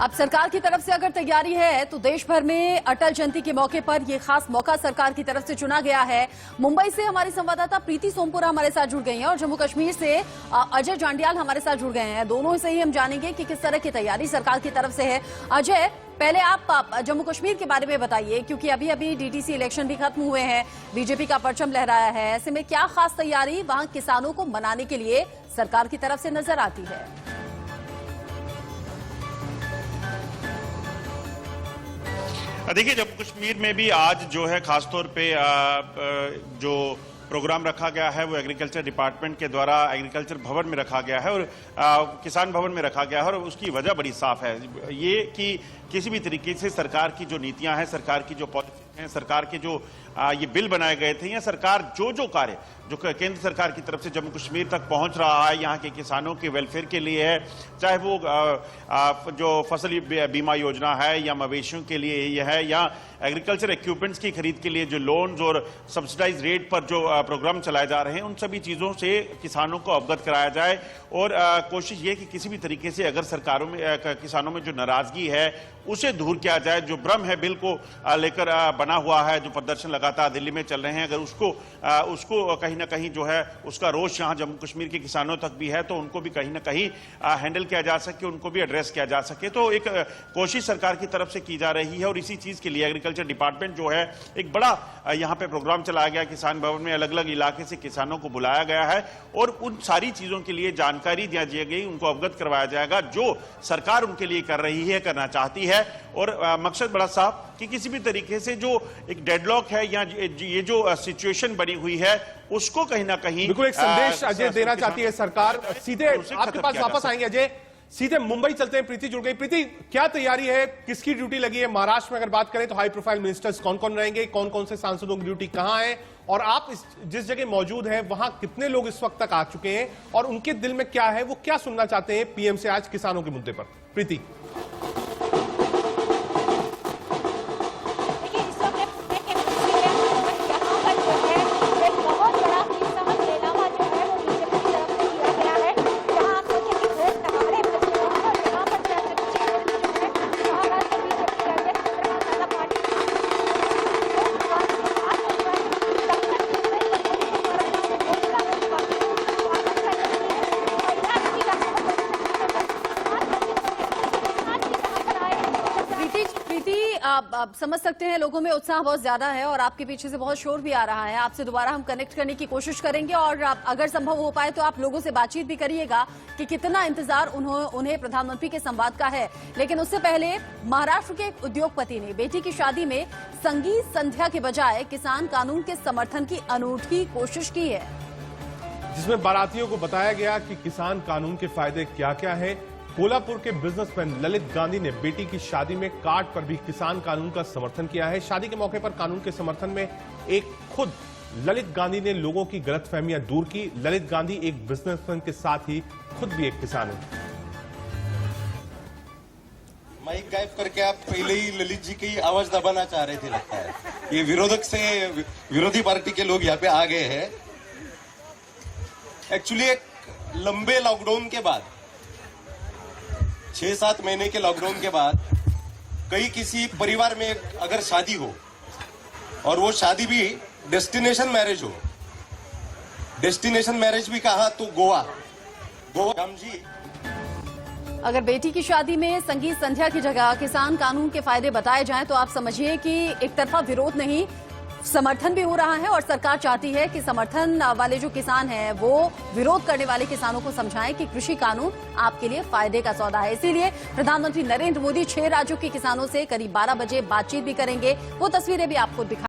अब सरकार की तरफ से अगर तैयारी है तो देश भर में अटल जयंती के मौके पर यह खास मौका सरकार की तरफ से चुना गया है। मुंबई से हमारी संवाददाता प्रीति सोमपुरा हमारे साथ जुड़ गई हैं और जम्मू कश्मीर से अजय जांडियाल हमारे साथ जुड़ गए हैं। दोनों से ही हम जानेंगे कि किस तरह की तैयारी सरकार की तरफ से है। अजय, पहले आप जम्मू कश्मीर के बारे में बताइए, क्योंकि अभी अभी डीटीसी इलेक्शन भी खत्म हुए हैं, बीजेपी का परचम लहराया है। ऐसे में क्या खास तैयारी वहां किसानों को मनाने के लिए सरकार की तरफ से नजर आती है? देखिए, जम्मू कश्मीर में भी आज जो है खासतौर पे जो प्रोग्राम रखा गया है वो एग्रीकल्चर डिपार्टमेंट के द्वारा एग्रीकल्चर भवन में रखा गया है और किसान भवन में रखा गया है। और उसकी वजह बड़ी साफ है, ये कि किसी भी तरीके से सरकार की जो नीतियां हैं, सरकार की जो पॉलिसी हैं, सरकार के जो ये बिल बनाए गए थे, या सरकार जो कार्य जो केंद्र सरकार की तरफ से जम्मू कश्मीर तक पहुंच रहा है, यहाँ के किसानों के वेलफेयर के लिए है, चाहे वो जो फसल बीमा योजना है या मवेशियों के लिए ये है, या एग्रीकल्चर इक्विपमेंट्स की खरीद के लिए जो लोन्स और सब्सिडाइज रेट पर जो प्रोग्राम चलाए जा रहे हैं, उन सभी चीजों से किसानों को अवगत कराया जाए। और कोशिश ये कि किसी भी तरीके से अगर सरकारों में किसानों में जो नाराजगी है उसे दूर किया जाए। जो भ्रम है बिल को लेकर बना हुआ है, जो प्रदर्शन लगातार दिल्ली में चल रहे हैं, अगर उसको कहीं ना कहीं जो है उसका रोष यहाँ जम्मू कश्मीर के किसानों तक भी है, तो उनको भी कहीं ना कहीं हैंडल किया जा सके, उनको भी एड्रेस किया जा सके। तो एक कोशिश सरकार की तरफ से की जा रही है और इसी चीज के लिए एग्रीकल्चर डिपार्टमेंट जो है एक बड़ा यहाँ पे प्रोग्राम चलाया गया। किसान भवन में अलग अलग इलाके से किसानों को बुलाया गया है और उन सारी चीजों के लिए जानकारी दी गई, उनको अवगत करवाया जाएगा जो सरकार उनके लिए कर रही है, करना चाहती है। और मकसद बड़ा साफ कि किसी भी तरीके से जो एक डेडलॉक है या ये जो सिचुएशन बनी हुई है उसको कहीं ना कहीं बिल्कुल एक संदेश अजय देना चाहती है सरकार। सीधे आपके पास वापस आएंगे अजय, सीधे मुंबई चलते हैं। प्रीति जुड़ गई। प्रीति, क्या तैयारी है, किसकी ड्यूटी लगी है? महाराष्ट्र में अगर बात करें तो हाई प्रोफाइल मिनिस्टर्स कौन कौन रहेंगे, कौन कौन से सांसदों की ड्यूटी कहां है, और आप जिस जगह मौजूद हैं वहां कितने लोग इस वक्त तक आ चुके हैं और उनके दिल में क्या है, वो क्या सुनना चाहते हैं पीएम से आज किसानों के मुद्दे पर? प्रीति। आप समझ सकते हैं लोगों में उत्साह बहुत ज्यादा है और आपके पीछे से बहुत शोर भी आ रहा है। आपसे दोबारा हम कनेक्ट करने की कोशिश करेंगे और अगर संभव हो पाए तो आप लोगों से बातचीत भी करिएगा कि कितना इंतजार उन्हें प्रधानमंत्री के संवाद का है। लेकिन उससे पहले महाराष्ट्र के एक उद्योगपति ने बेटी की शादी में संगीत संध्या के बजाय किसान कानून के समर्थन की अनूठी कोशिश की है, जिसमें बारातियों को बताया गया कि किसान कानून के फायदे क्या क्या है। कोल्हापुर के बिजनेसमैन ललित गांधी ने बेटी की शादी में कार्ड पर भी किसान कानून का समर्थन किया है। शादी के मौके पर कानून के समर्थन में एक खुद ललित गांधी ने लोगों की गलतफहमियां दूर की। ललित गांधी एक बिजनेसमैन के साथ ही खुद भी एक किसान है। माइक गायब करके आप पहले ही ललित जी की आवाज दबाना चाह रहे थे, लगता है। ये विरोधी पार्टी के लोग यहाँ पे आ गए हैं। एक्चुअली एक लंबे लॉकडाउन के बाद, 6-7 महीने के लॉकडाउन के बाद, किसी परिवार में अगर शादी हो और वो शादी भी डेस्टिनेशन मैरिज हो, डेस्टिनेशन मैरिज भी कहा तो गोवा राम जी। अगर बेटी की शादी में संगीत संध्या की जगह किसान कानून के फायदे बताए जाएं तो आप समझिए कि एक तरफा विरोध नहीं, समर्थन भी हो रहा है और सरकार चाहती है कि समर्थन वाले जो किसान हैं वो विरोध करने वाले किसानों को समझाएं कि कृषि कानून आपके लिए फायदे का सौदा है। इसीलिए प्रधानमंत्री नरेंद्र मोदी 6 राज्यों के किसानों से करीब 12 बजे बातचीत भी करेंगे। वो तस्वीरें भी आपको दिखा